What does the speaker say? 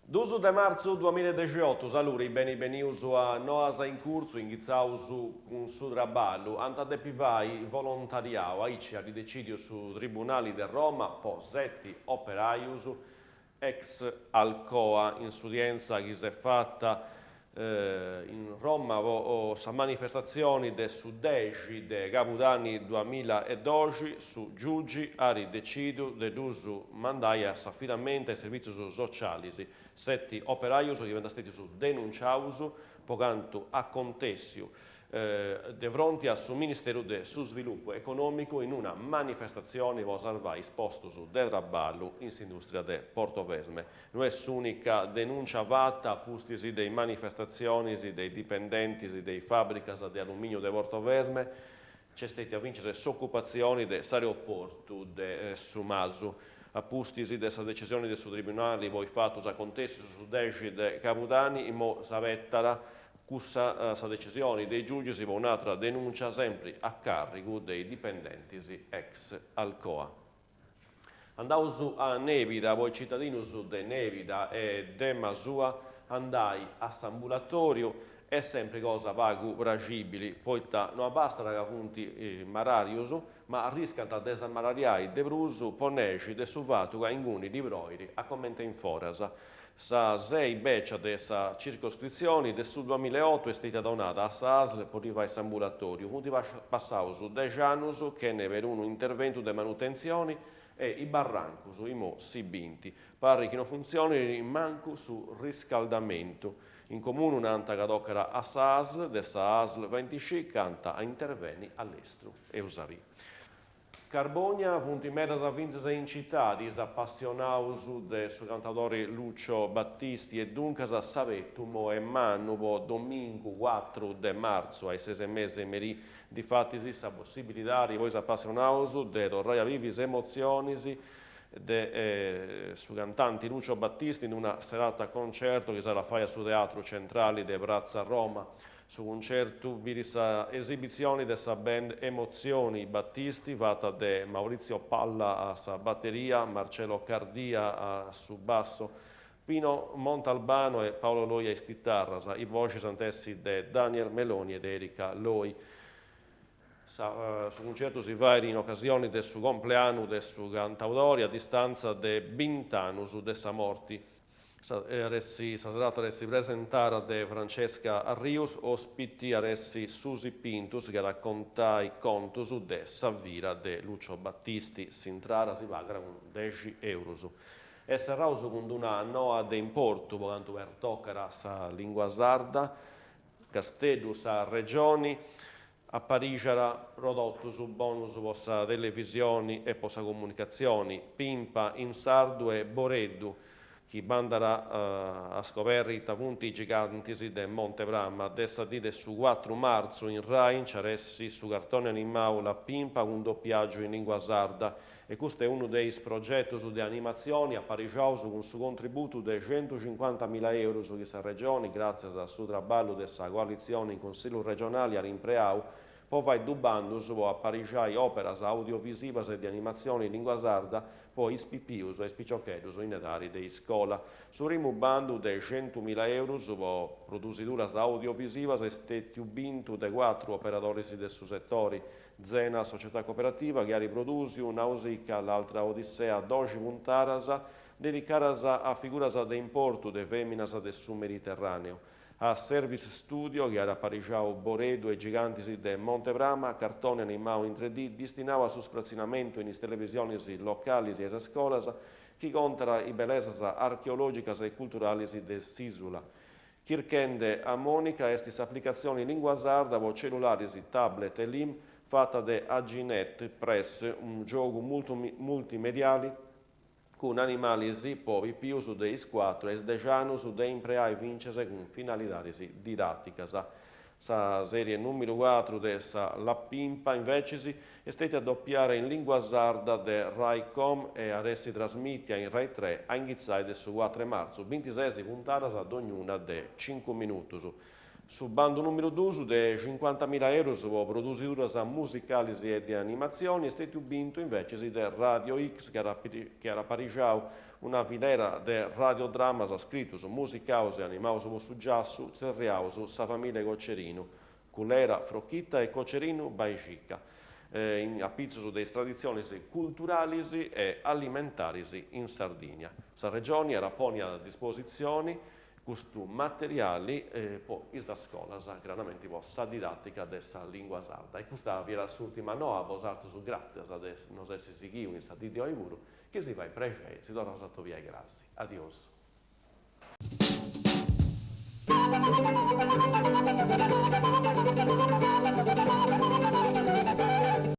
12 de marzo 2018, saluri, benius a noasa in curso, inghizaus con su trabalho, antadepivai volontariau, aici a ridecidio su tribunali de Roma, posetti operaius, ex Alcoa, in sudienza che si è fatta in Roma sa manifestazioni de su 10 de Capodanni 2012 su giugi a ridecidio de dusu mandaia s'affidamento ai servizi sociali, 7 operaius che diventa stati su denunciaus pocanto a contessio de fronte al Ministero del Sviluppo Economico in una manifestazione che salvai esposto su del trabalho in industria de Portovesme. Non è l'unica denuncia fatta pustisi dei manifestazioni dei dipendenti dei fabbricas di alluminio de Portovesme, c'è stata a vincere s'occupazione dell'aeroporto de Sumasu. A pustisi della decisione del suo tribunale, voi fatto a contesto su 10 de Capodanni, e mo s'avettara questa decisione dei giudici si può un'altra denuncia sempre a carico dei dipendenti ex Alcoa. Andavo su a Nevida, voi cittadini su de Nevida e de Masua, andai a s'ambulatorio, è sempre cosa vago fragibili, poi non basta che punti mararius, ma rischiano di desamarariare de brusu, ponegi, de suvato, che inguni di broiri, a commenta in forasa. Sa 6 beccia dessa circoscrizioni del su 2008 è stata donata a SASL per arrivare a ambulatorio, quindi passavo su 10 anni che ne per un intervento di manutenzione e i barrancos, i mo si binti, pare che non funzioni manco su riscaldamento. In comune un'anta che toccera a SASL, dessa ASL 25 canta a interveni all'estero e usarì. Carbonia, punti medas a vincere in città, disappassionaus del suo cantautore Lucio Battisti e dunque a Savettumo e Mannubo domingo 4 de marzo ai 6 mesi meri di fatti la possibilità di voi appassionaus de torrai a vivis emozionis su cantanti Lucio Battisti in una serata concerto che sarà fatta sul Teatro Centrale de Piazza Roma. Su concerto virisa esibizioni della band Emozioni Battisti, fatta da Maurizio Palla a batteria, Marcello Cardia a su basso, Pino Montalbano e Paolo Loi a chitarra, i voci santessi da Daniel Meloni ed Erika Loi. Su concerto si va in occasione del suo compleanno del suo cantautore a distanza di 20 anni su dessa morti. Serata resti presentare da Francesca Arrius, ospiti a resti Susi Pintus che racconta i contus de Savira de Lucio Battisti, s'intrara si paga con 10 euro. E sarà con una noa de importo, quanto per toccare la lingua sarda, Castello sa regioni, a Parigi prodotto su bonus possa televisioni e possa comunicazioni, Pimpa in sardo e Boreddu, chi bandarà a scoperta punti giganti del Monte Bramma, dessa dite su 4 marzo in Rai, c'aressi su cartone animale la Pimpa un doppiaggio in lingua sarda e questo è uno dei progetti di animazioni a Parigi con su contributo di 150.000 euro su questa regione grazie al suo lavoro della coalizione in Consiglio regionale all'Impreau. Poi vai dubando su a Parigi operas audiovisive e di animazione in lingua sarda, poi ispipius e spicciocchetus in etari di scuola. Su rimu bando di 100.000 euro su produziduras audiovisive e stati ubintu de 4 operatori del suo settore. Zena società cooperativa che ha riprodusi un'ausica l'altra odissea 12 puntaras dedicadas a figuras de importo de feminas del su Mediterraneo. A Service Studio, che era Parigiao Boredo e Giganti del Monte Brama, cartone animato in 3D, destinava a sprazzinamento in televisioni locali e a scuole, che contra i bellezze archeologiche e culturali del Sisula. Kirkende a Monica, estis applicazioni in lingua sarda, con cellulari, tablet e LIM, fatta da Aginet Press, un gioco multimediale con animali poi più su dei 4 e sdeciano su dei impreai vincese con finalità didattica. Sa serie numero 4 dessa La Pimpa invece è stata a doppiare in lingua sarda de Raicom e adesso trasmette in Rai 3 a iniziare del 4 marzo, 26 puntate ad ognuna de 5 minuti. Su bando numero 2 de 50.000 euro per produzioni musicali e di animazioni, è stato vinto invece da Radio X che era parigiato una filiera di radiodramma scritto su musicaus e animaus su giassu, terriaus, sa famiglia Coccerino, Culera, Frocchitta e Coccerino Baicica, a pizzo su delle tradizioni culturali e alimentari in Sardegna. La regione era poni a disposizione questi materiali per la scuola, chiaramente per la didattica della lingua sarda. E questa era l'ultima nuova, vosaltros grazie a nos essere seguiti in questa video aivuru, che si va in prece, si torna a via grazie. Adios.